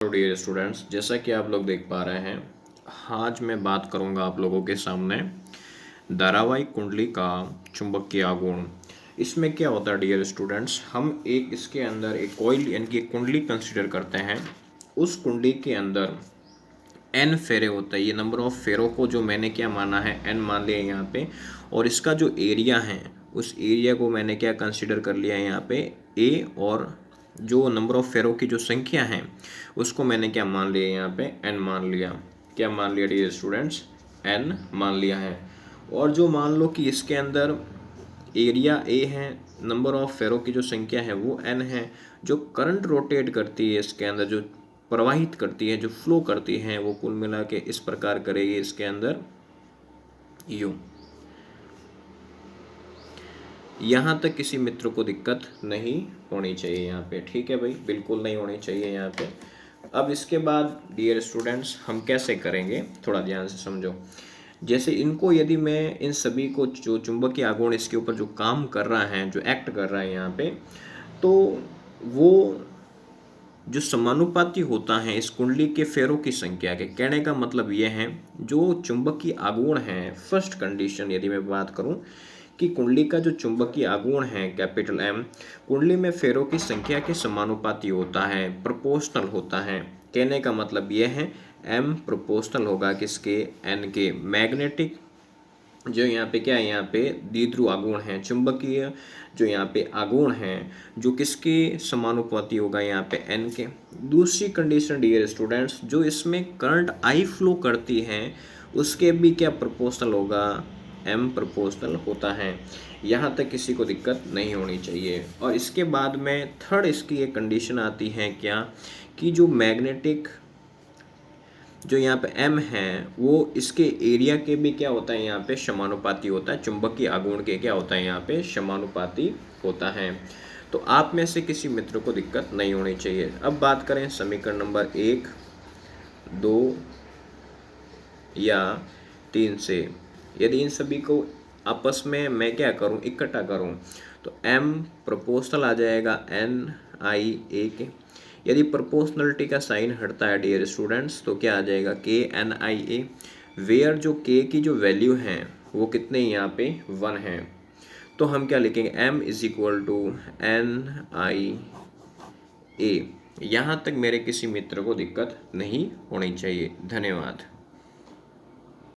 Hello dear students, जैसा कि आप लोग देख पा रहे हैं, आज मैं बात करूंगा आप लोगों के सामने धारावाहिक कुंडली का चुंबकीय आघूर्ण। इसमें क्या होता है डियर स्टूडेंट्स, हम एक इसके अंदर एक कॉइल यानी कि एक कुंडली कंसीडर करते हैं। उस कुंडली के अंदर एन फेरे होता है। ये नंबर ऑफ फेरों को जो मैंने क्या माना है, एन मान लिया यहाँ पे। और इसका जो एरिया है, उस एरिया को मैंने क्या कंसीडर कर लिया है यहाँ पे ए। और जो नंबर ऑफ फेरों की जो संख्या है उसको मैंने क्या मान लिया यहाँ पे, एन मान लिया। क्या मान लिया डियर स्टूडेंट्स, एन मान लिया है। और जो मान लो कि इसके अंदर एरिया ए है, नंबर ऑफ फेरों की जो संख्या है वो एन है। जो करंट रोटेट करती है इसके अंदर, जो प्रवाहित करती है, जो फ्लो करती है, वो कुल मिला के इस प्रकार करेगी इसके अंदर यू। यहाँ तक किसी मित्र को दिक्कत नहीं होनी चाहिए यहाँ पे, ठीक है भाई, बिल्कुल नहीं होनी चाहिए यहाँ पे। अब इसके बाद डियर स्टूडेंट्स हम कैसे करेंगे, थोड़ा ध्यान से समझो। जैसे इनको यदि मैं इन सभी को, जो चुंबकीय आघूर्ण इसके ऊपर जो काम कर रहा है, जो एक्ट कर रहा है यहाँ पे, तो वो जो समानुपाती होता है इस कुंडली के फेरों की संख्या के। कहने का मतलब ये है, जो चुंबकीय आघूर्ण है, फर्स्ट कंडीशन यदि मैं बात करूं कि कुंडली का जो चुंबकीय आघूर्ण है कैपिटल एम, कुंडली में फेरों की संख्या के समानुपाती होता है, प्रोपोर्शनल होता है। कहने का मतलब ये है एम प्रोपोर्शनल होगा किसके, एन के। मैग्नेटिक जो यहाँ पे क्या है, यहाँ पे द्विध्रुव आघूर्ण है। चुंबकीय जो यहाँ पे आघूर्ण है जो किसके समानुपाती होगा, यहाँ पे एन के। दूसरी कंडीशन डियर स्टूडेंट्स, जो इसमें करंट आई फ्लो करती है उसके भी क्या प्रोपोर्शनल होगा, एम प्रोपोर्शनल होता है। यहाँ तक किसी को दिक्कत नहीं होनी चाहिए। और इसके बाद में थर्ड इसकी एक कंडीशन आती है क्या, कि जो मैग्नेटिक जो यहाँ पे m है वो इसके एरिया के भी क्या होता है, यहाँ पे समानुपाती होता है। चुंबकीय आघूर्ण के क्या होता है, यहाँ पे समानुपाती होता है। तो आप में से किसी मित्र को दिक्कत नहीं होनी चाहिए। अब बात करें समीकरण नंबर 1, 2 या 3 से। यदि इन सभी को आपस में मैं क्या करूं, इकट्ठा करूं, तो m प्रोपोर्शनल आ जाएगा n i a के। यदि प्रोपोर्शनलिटी का साइन हटता है डियर स्टूडेंट्स, तो क्या आ जाएगा k n i a। Where जो k की जो वैल्यू है वो कितने यहाँ पे 1 है, तो हम क्या लिखेंगे, m is equal to n i a। यहाँ तक मेरे किसी मित्र को दिक्कत नहीं होनी चाहिए। धन्यवाद।